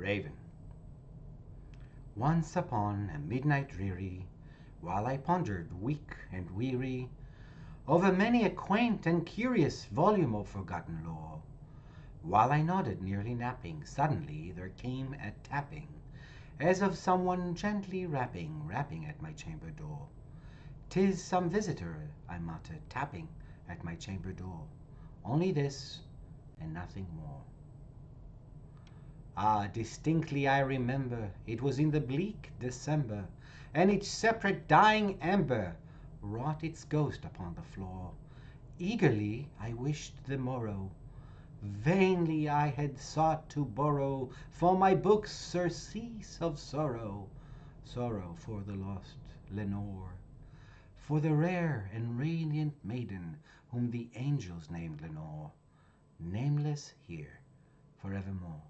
Raven. Once upon a midnight dreary, while I pondered, weak and weary, over many a quaint and curious volume of forgotten lore, while I nodded, nearly napping, suddenly there came a tapping, as of someone gently rapping at my chamber door. "'Tis some visitor," I muttered, tapping at my chamber door. Only this, and nothing more. Ah, distinctly I remember, it was in the bleak December, and each separate dying ember wrought its ghost upon the floor. Eagerly I wished the morrow. Vainly I had sought to borrow for my books surcease of sorrow, sorrow for the lost Lenore, for the rare and radiant maiden whom the angels named Lenore, nameless here forevermore.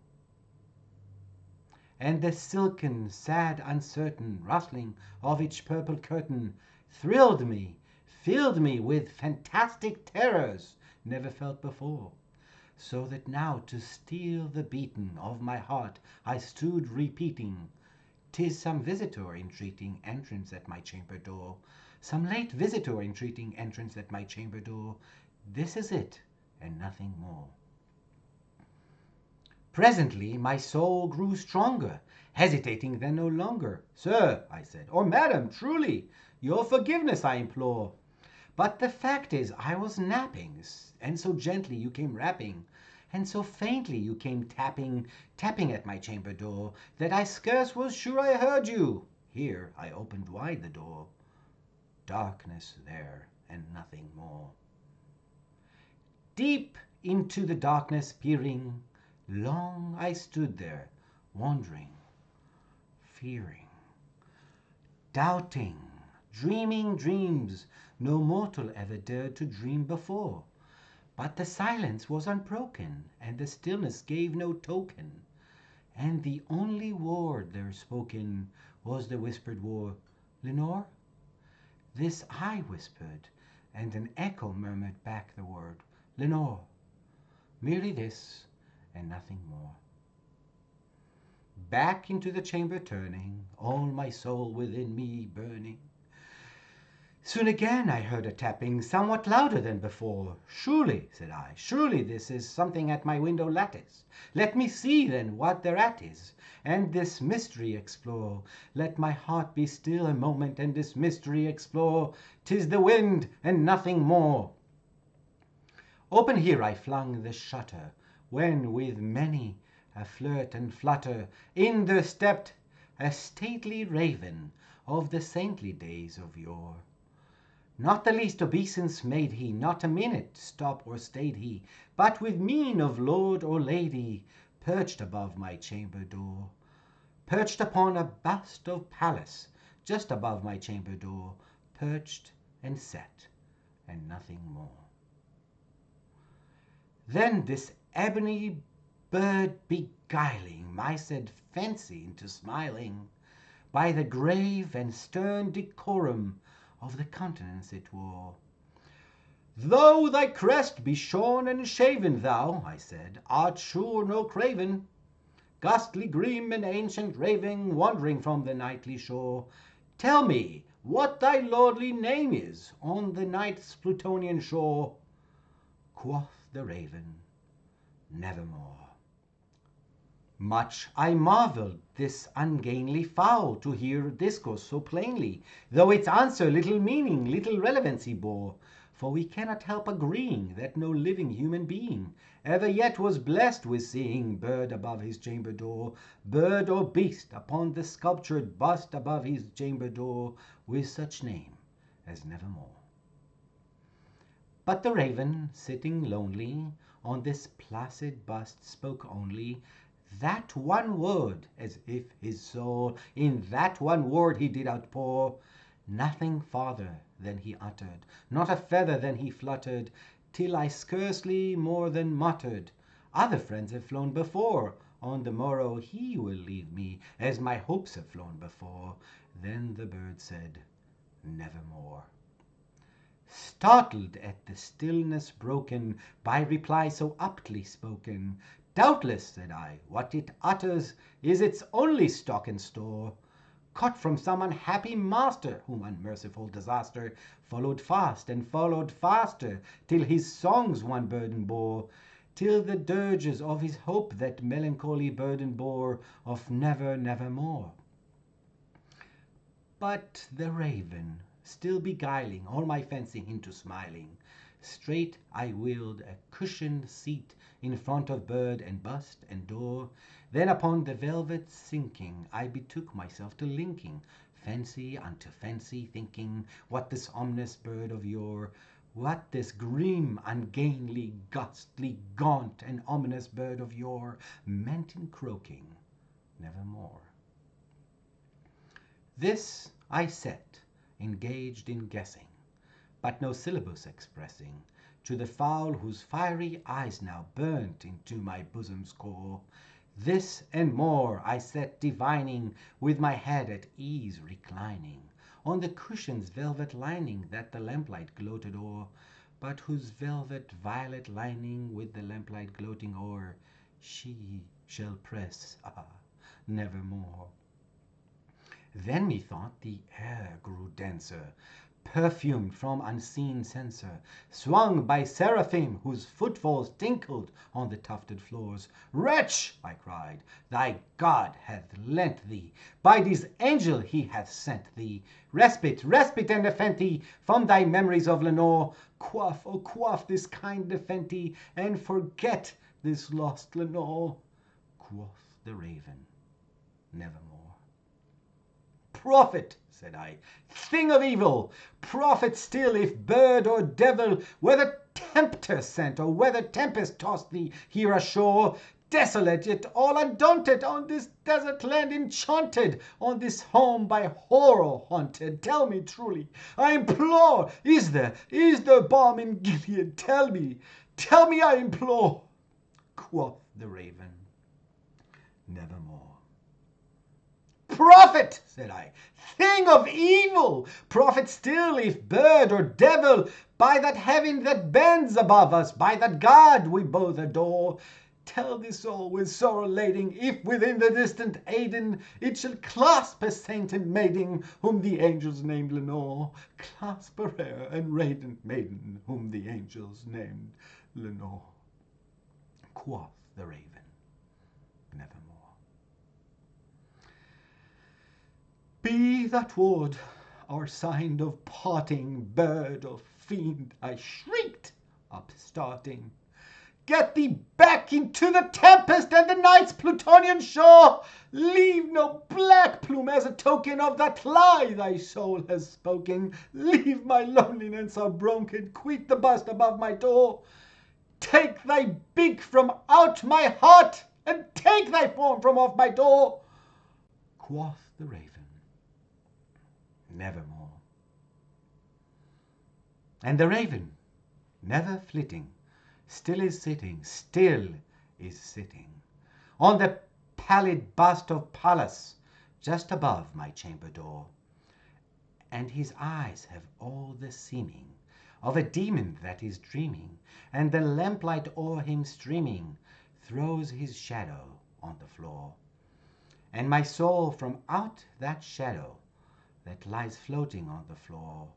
And the silken, sad, uncertain rustling of each purple curtain thrilled me, filled me with fantastic terrors never felt before, so that now to still the beating of my heart I stood repeating, "'Tis some visitor entreating entrance at my chamber door, some late visitor entreating entrance at my chamber door. This is it, and nothing more." Presently my soul grew stronger, hesitating then no longer. "Sir," I said, "or madam, truly, your forgiveness I implore. But the fact is I was napping, and so gently you came rapping, and so faintly you came tapping at my chamber door, that I scarce was sure I heard you." Here I opened wide the door. Darkness there, and nothing more. Deep into the darkness peering, long I stood there, wondering, fearing, doubting, dreaming dreams no mortal ever dared to dream before. But the silence was unbroken, and the stillness gave no token, and the only word there spoken was the whispered word, "Lenore?" This I whispered, and an echo murmured back the word, "Lenore." Merely this, and nothing more. Back into the chamber turning, all my soul within me burning, soon again I heard a tapping, somewhat louder than before. "Surely," said I, "surely this is something at my window lattice. Let me see then what thereat is, and this mystery explore. Let my heart be still a moment, and this mystery explore. 'Tis the wind, and nothing more." Open here I flung the shutter, when with many a flirt and flutter in there stepped a stately raven of the saintly days of yore. Not the least obeisance made he, not a minute stop or stayed he, but with mien of lord or lady perched above my chamber door, perched upon a bust of Pallas just above my chamber door, perched and sat, and nothing more. Then this ebony bird beguiling my said fancy into smiling, by the grave and stern decorum of the countenance it wore. "Though thy crest be shorn and shaven, thou," I said, "art sure no craven, ghastly grim and ancient raving, wandering from the nightly shore. Tell me what thy lordly name is on the night's Plutonian shore." Quoth the raven, "Nevermore." Much I marvelled this ungainly fowl to hear discourse so plainly, though its answer little meaning, little relevancy bore. For we cannot help agreeing that no living human being ever yet was blessed with seeing bird above his chamber door, bird or beast upon the sculptured bust above his chamber door, with such name as Nevermore. But the raven, sitting lonely on this placid bust, spoke only that one word, as if his soul in that one word he did outpour. Nothing farther than he uttered, not a feather than he fluttered, till I scarcely more than muttered, "Other friends have flown before, on the morrow he will leave me, as my hopes have flown before." Then the bird said, "Nevermore." Startled at the stillness broken by reply so aptly spoken, Doubtless, said I, what it utters is its only stock and store, caught from some unhappy master, whom unmerciful disaster followed fast and followed faster, till his songs one burden bore, till the dirges of his hope that melancholy burden bore of never, nevermore. But the raven, still beguiling all my fancy into smiling, straight I wheeled a cushioned seat in front of bird and bust and door. Then upon the velvet sinking, I betook myself to linking fancy unto fancy, thinking what this ominous bird of yore, what this grim, ungainly, ghastly, gaunt, and ominous bird of yore meant in croaking nevermore. This I set, engaged in guessing, but no syllabus expressing, to the fowl whose fiery eyes now burnt into my bosom's core. This and more I set divining, with my head at ease reclining, on the cushion's velvet lining that the lamplight gloated o'er, but whose velvet violet lining with the lamplight gloating o'er, she shall press, nevermore. Then methought the air grew denser, perfumed from unseen censer, swung by seraphim whose footfalls tinkled on the tufted floors. Wretch, I cried, thy God hath lent thee, by this angel he hath sent thee, respite, respite and nepenthe from thy memories of Lenore. Quaff, oh quaff this kind nepenthe, and forget this lost Lenore. Quoth the raven, nevermore. Prophet, said I, thing of evil, prophet still, if bird or devil, whether tempter sent or whether tempest tossed thee here ashore, desolate yet all undaunted, on this desert land enchanted, on this home by horror haunted, tell me truly, I implore, is there balm in Gilead? Tell me, I implore. Quoth the raven, nevermore. Prophet, said I, thing of evil, prophet still, if bird or devil, by that heaven that bends above us, by that God we both adore, tell this all with sorrow lading, if within the distant Aidenn it shall clasp a saint and maiden, whom the angels named Lenore, clasp a rare and radiant maiden, whom the angels named Lenore. Quoth the raven, nevermore. Be that word our sign of parting, bird or fiend, I shrieked, upstarting. Get thee back into the tempest and the night's Plutonian shore. Leave no black plume as a token of that lie thy soul has spoken. Leave my loneliness unbroken, quit the bust above my door. Take thy beak from out my heart, and take thy form from off my door. Quoth the raven, nevermore. And the raven, never flitting, still is sitting, on the pallid bust of Pallas, just above my chamber door. And his eyes have all the seeming of a demon that is dreaming, and the lamplight o'er him streaming throws his shadow on the floor. And my soul from out that shadow that lies floating on the floor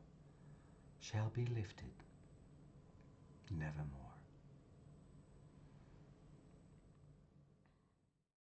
shall be lifted nevermore.